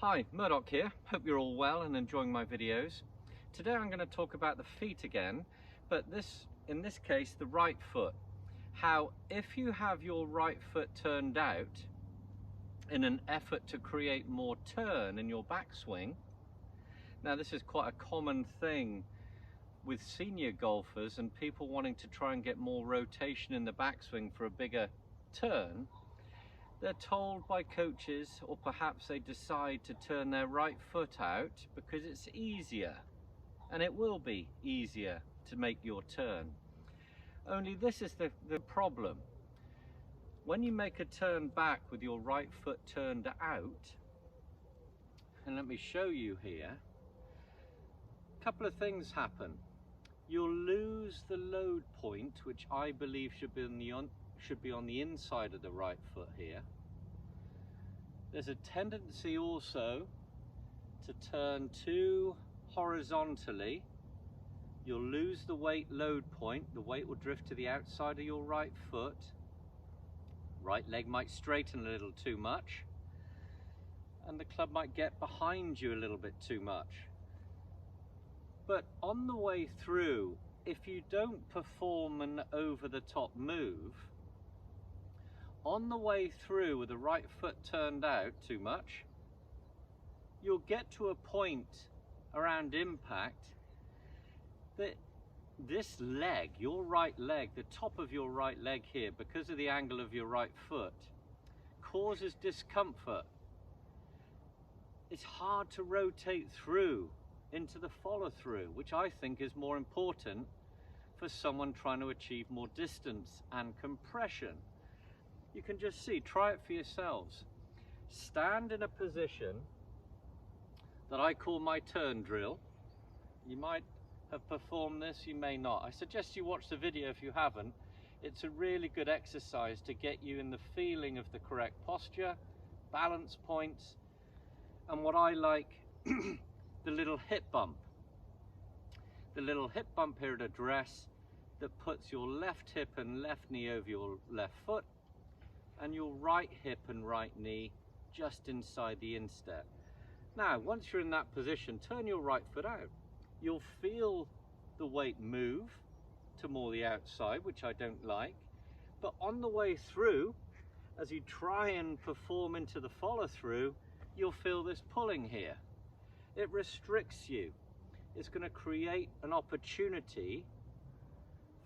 Hi, Murdoch here. Hope you're all well and enjoying my videos. Today I'm going to talk about the feet again, but in this case the right foot. How if you have your right foot turned out in an effort to create more turn in your backswing. Now this is quite a common thing with senior golfers and people wanting to try and get more rotation in the backswing for a bigger turn. They're told by coaches, or perhaps they decide to turn their right foot out because it's easier, and it will be easier to make your turn. Only this is the problem. When you make a turn back with your right foot turned out, and let me show you here, a couple of things happen. You'll lose the load point, which I believe should be on the inside of the right foot here. There's a tendency also to turn too horizontally. You'll lose the weight load point. The weight will drift to the outside of your right foot. Right leg might straighten a little too much, and the club might get behind you a little bit too much. But on the way through, if you don't perform an over-the-top move, on the way through with the right foot turned out too much, you'll get to a point around impact that this leg, your right leg, the top of your right leg here, because of the angle of your right foot, causes discomfort. It's hard to rotate through into the follow through, which I think is more important for someone trying to achieve more distance and compression. You can just see, try it for yourselves. Stand in a position that I call my turn drill. You might have performed this, you may not. I suggest you watch the video if you haven't. It's a really good exercise to get you in the feeling of the correct posture, balance points, and what I like, the little hip bump. The little hip bump here at address that puts your left hip and left knee over your left foot, and your right hip and right knee just inside the instep. Now, once you're in that position, turn your right foot out. You'll feel the weight move to more the outside, which I don't like. But on the way through, as you try and perform into the follow through, you'll feel this pulling here. It restricts you. It's going to create an opportunity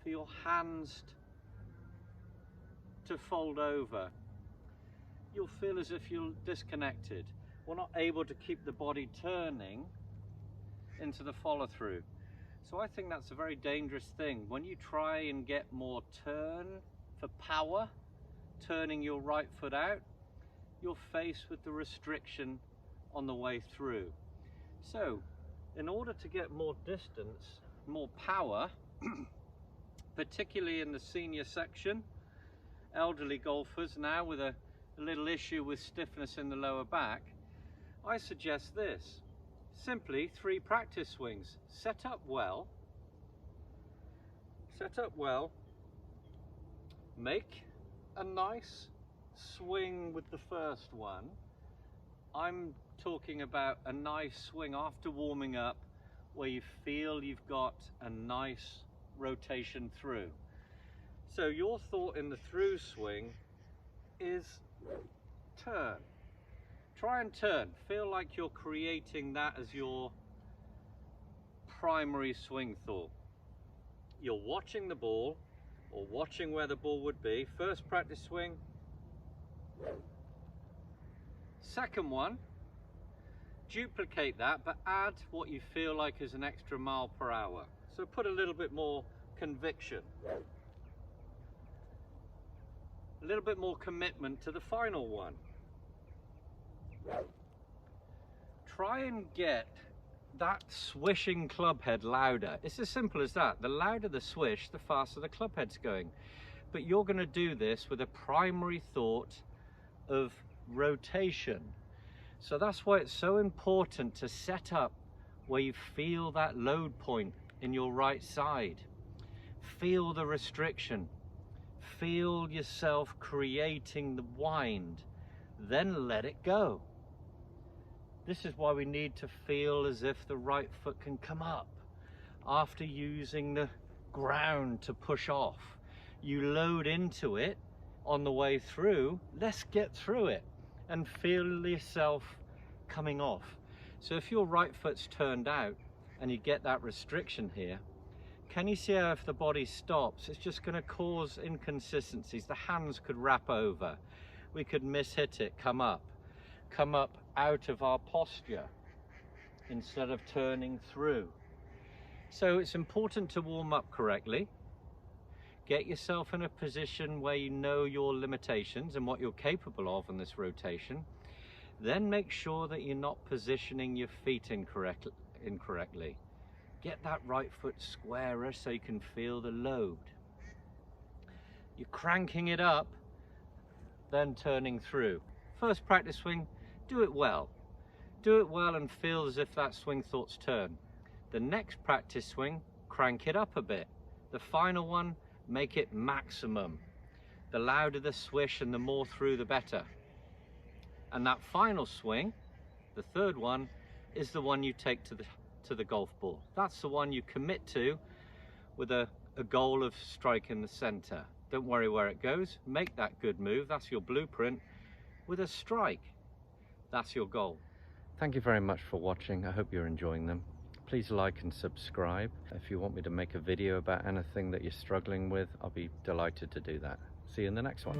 for your hands to fold over. You'll feel as if you're disconnected. We're not able to keep the body turning into the follow through. So I think that's a very dangerous thing. When you try and get more turn for power, turning your right foot out, you're faced with the restriction on the way through. So in order to get more distance, more power, particularly in the senior section, elderly golfers now with a little issue with stiffness in the lower back, I suggest this. Simply 3 practice swings. Set up well, make a nice swing with the first one. I'm talking about a nice swing after warming up where you feel you've got a nice rotation through. So your thought in the through swing is turn. Try and turn. Feel like you're creating that as your primary swing thought. You're watching the ball or watching where the ball would be. First practice swing. Second one, duplicate that, but add what you feel like is an extra mile per hour. So put a little bit more conviction. A little bit more commitment to the final one. Try and get that swishing club head louder. It's as simple as that. The louder the swish, the faster the club head's going. But you're going to do this with a primary thought of rotation. So that's why it's so important to set up where you feel that load point in your right side. Feel the restriction. Feel yourself creating the wind, then let it go. This is why we need to feel as if the right foot can come up after using the ground to push off. You load into it on the way through. Let's get through it and feel yourself coming off. So if your right foot's turned out and you get that restriction here, can you see how if the body stops, it's just going to cause inconsistencies? The hands could wrap over, we could mishit it, come up out of our posture instead of turning through. So it's important to warm up correctly. Get yourself in a position where you know your limitations and what you're capable of in this rotation. Then make sure that you're not positioning your feet incorrectly. Get that right foot squarer so you can feel the load. You're cranking it up, then turning through. First practice swing, do it well. Do it well and feel as if that swing thought's turn. The next practice swing, crank it up a bit. The final one, make it maximum. The louder the swish and the more through, the better. And that final swing, the third one, is the one you take to the golf ball. That's the one you commit to with a goal of striking the center. Don't worry where it goes. Make that good move. That's your blueprint with a strike. That's your goal. Thank you very much for watching. I hope you're enjoying them. Please like and subscribe. If you want me to make a video about anything that you're struggling with, I'll be delighted to do that. See you in the next one.